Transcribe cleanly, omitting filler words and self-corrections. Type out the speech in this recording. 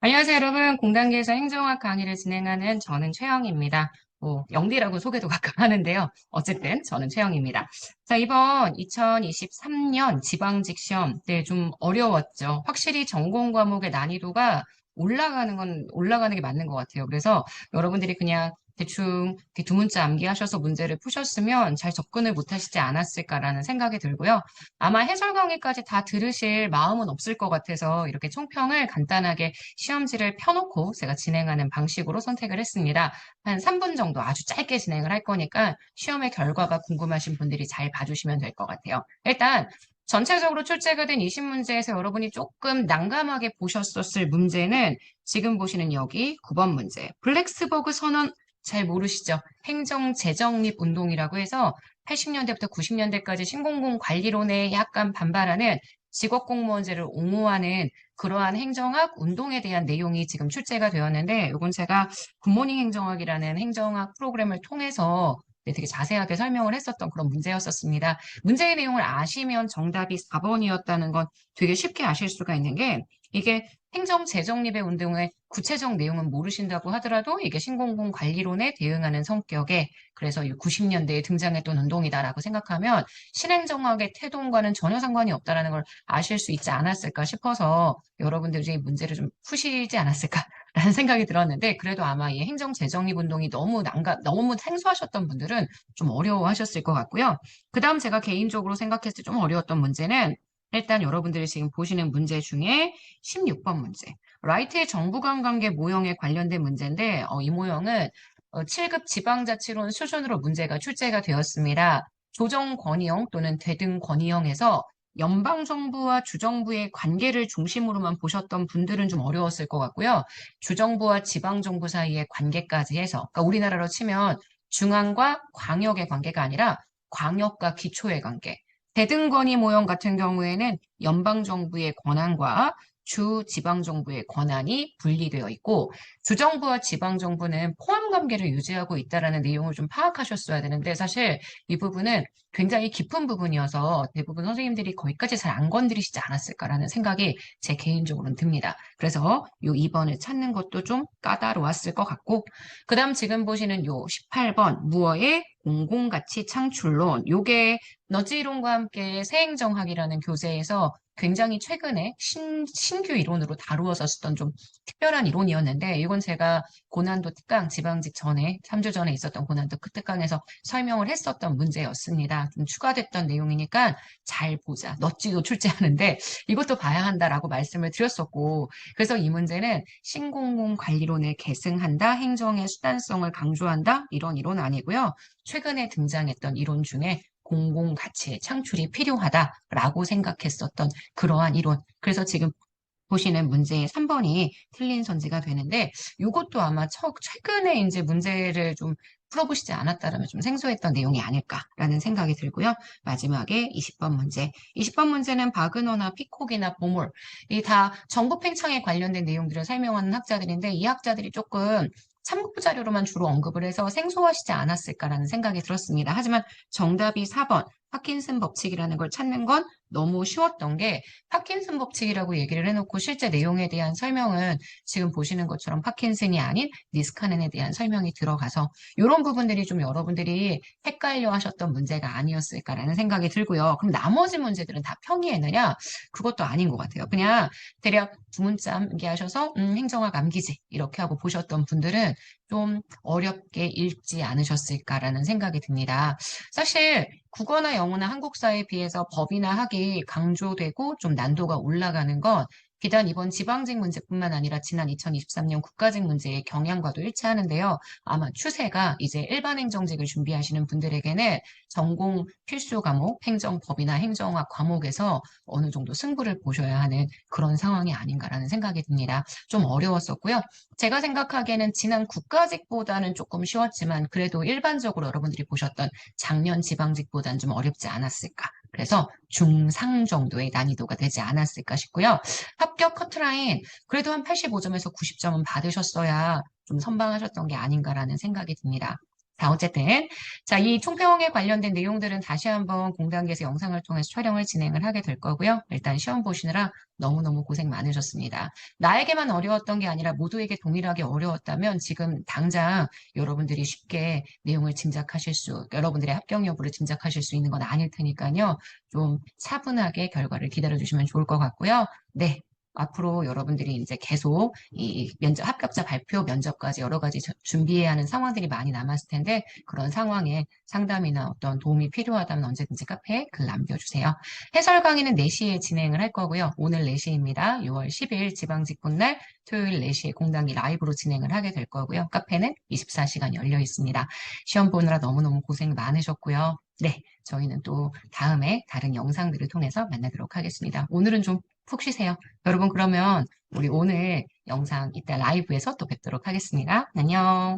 안녕하세요, 여러분. 공단계에서 행정학 강의를 진행하는 저는 최영입니다. 영디라고 소개도 가끔 하는데요. 어쨌든 저는 최영입니다. 자, 이번 2023년 지방직 시험 때 좀 어려웠죠. 확실히 전공 과목의 난이도가 올라가는 게 맞는 것 같아요. 그래서 여러분들이 그냥 대충 이렇게 두 문자 암기하셔서 문제를 푸셨으면 잘 접근을 못 하시지 않았을까라는 생각이 들고요. 아마 해설 강의까지 다 들으실 마음은 없을 것 같아서 이렇게 총평을 간단하게 시험지를 펴놓고 제가 진행하는 방식으로 선택을 했습니다. 한 3분 정도 아주 짧게 진행을 할 거니까 시험의 결과가 궁금하신 분들이 잘 봐주시면 될 것 같아요. 일단 전체적으로 출제가 된 20문제에서 여러분이 조금 난감하게 보셨었을 문제는 지금 보시는 여기 9번 문제. 블랙스버그 선언 잘 모르시죠? 행정 재정립 운동이라고 해서 80년대부터 90년대까지 신공공 관리론에 약간 반발하는 직업공무원제를 옹호하는 그러한 행정학 운동에 대한 내용이 지금 출제가 되었는데 이건 제가 굿모닝 행정학이라는 행정학 프로그램을 통해서 되게 자세하게 설명을 했었던 그런 문제였었습니다. 문제의 내용을 아시면 정답이 4번이었다는 건 되게 쉽게 아실 수가 있는 게 이게 행정 재정립의 운동의 구체적 내용은 모르신다고 하더라도 이게 신공공 관리론에 대응하는 성격의 그래서 90년대에 등장했던 운동이다라고 생각하면 신행정학의 태동과는 전혀 상관이 없다라는 걸 아실 수 있지 않았을까 싶어서 여러분들이 문제를 좀 푸시지 않았을까라는 생각이 들었는데 그래도 아마 이 행정재정립 운동이 너무 생소하셨던 분들은 좀 어려워하셨을 것 같고요. 그 다음 제가 개인적으로 생각했을 때 좀 어려웠던 문제는 일단 여러분들이 지금 보시는 문제 중에 16번 문제. 라이트의 정부간 관계 모형에 관련된 문제인데 이 모형은 7급 지방자치론 수준으로 문제가 출제가 되었습니다. 조정권위형 또는 대등권위형에서 연방정부와 주정부의 관계를 중심으로만 보셨던 분들은 좀 어려웠을 것 같고요. 주정부와 지방정부 사이의 관계까지 해서, 그러니까 우리나라로 치면 중앙과 광역의 관계가 아니라 광역과 기초의 관계. 대등권위 모형 같은 경우에는 연방정부의 권한과 주 지방정부의 권한이 분리되어 있고 주정부와 지방정부는 포함관계를 유지하고 있다는 내용을 좀 파악하셨어야 되는데 사실 이 부분은 굉장히 깊은 부분이어서 대부분 선생님들이 거기까지 잘 안 건드리시지 않았을까라는 생각이 제 개인적으로는 듭니다. 그래서 요 2번을 찾는 것도 좀 까다로웠을 것 같고 그 다음 지금 보시는 요 18번 무어의 공공가치 창출론 요게 너지이론과 함께 새행정학이라는 교재에서 굉장히 최근에 신규 이론으로 다루어서 쓰던 좀 특별한 이론이었는데 이건 제가 고난도 특강 지방직 전에 3주 전에 있었던 고난도 그 특강에서 설명을 했었던 문제였습니다. 좀 추가됐던 내용이니까 잘 보자. 넛지도 출제하는데 이것도 봐야 한다라고 말씀을 드렸었고 그래서 이 문제는 신공공 관리론을 계승한다. 행정의 수단성을 강조한다. 이런 이론 아니고요. 최근에 등장했던 이론 중에 공공가치의 창출이 필요하다라고 생각했었던 그러한 이론. 그래서 지금 보시는 문제의 3번이 틀린 선지가 되는데 이것도 아마 최근에 이제 문제를 좀 풀어보시지 않았다면 좀 생소했던 내용이 아닐까라는 생각이 들고요. 마지막에 20번 문제. 20번 문제는 바그너나 피콕이나 보몰, 이 다 정부 팽창에 관련된 내용들을 설명하는 학자들인데 이 학자들이 조금 참고 자료로만 주로 언급을 해서 생소하시지 않았을까라는 생각이 들었습니다. 하지만 정답이 4번, 파킨슨 법칙이라는 걸 찾는 건 너무 쉬웠던 게 파킨슨 법칙이라고 얘기를 해놓고 실제 내용에 대한 설명은 지금 보시는 것처럼 파킨슨이 아닌 니스카넨에 대한 설명이 들어가서 이런 부분들이 좀 여러분들이 헷갈려 하셨던 문제가 아니었을까라는 생각이 들고요. 그럼 나머지 문제들은 다 평이했느냐? 그것도 아닌 것 같아요. 그냥 대략 두 문자 암기하셔서 행정학 암기지 이렇게 하고 보셨던 분들은 좀 어렵게 읽지 않으셨을까라는 생각이 듭니다. 사실 국어나 영어나 한국사에 비해서 법이나 학이 강조되고 좀 난도가 올라가는 건 비단 이번 지방직 문제뿐만 아니라 지난 2023년 국가직 문제의 경향과도 일치하는데요. 아마 추세가 이제 일반 행정직을 준비하시는 분들에게는 전공 필수 과목, 행정법이나 행정학 과목에서 어느 정도 승부를 보셔야 하는 그런 상황이 아닌가라는 생각이 듭니다. 좀 어려웠었고요. 제가 생각하기에는 지난 국가직보다는 조금 쉬웠지만 그래도 일반적으로 여러분들이 보셨던 작년 지방직보다는 좀 어렵지 않았을까. 그래서 중상 정도의 난이도가 되지 않았을까 싶고요. 합격 커트라인 그래도 한 85점에서 90점은 받으셨어야 좀 선방하셨던 게 아닌가라는 생각이 듭니다. 자, 어쨌든. 자, 이 총평에 관련된 내용들은 다시 한번 공단기에서 영상을 통해서 촬영을 진행을 하게 될 거고요. 일단 시험 보시느라 너무너무 고생 많으셨습니다. 나에게만 어려웠던 게 아니라 모두에게 동일하게 어려웠다면 지금 당장 여러분들이 쉽게 내용을 여러분들의 합격 여부를 짐작하실 수 있는 건 아닐 테니까요. 좀 차분하게 결과를 기다려주시면 좋을 것 같고요. 네. 앞으로 여러분들이 이제 계속 이 합격자 발표 면접까지 여러 가지 준비해야 하는 상황들이 많이 남았을 텐데 그런 상황에 상담이나 어떤 도움이 필요하다면 언제든지 카페에 글 남겨주세요. 해설 강의는 4시에 진행을 할 거고요. 오늘 4시입니다. 6월 10일 지방직군날 토요일 4시에 공단기 라이브로 진행을 하게 될 거고요. 카페는 24시간 열려 있습니다. 시험 보느라 너무너무 고생 많으셨고요. 네, 저희는 또 다음에 다른 영상들을 통해서 만나도록 하겠습니다. 오늘은 좀 푹 쉬세요. 여러분, 그러면 우리 오늘 영상 이따 라이브에서 또 뵙도록 하겠습니다. 안녕.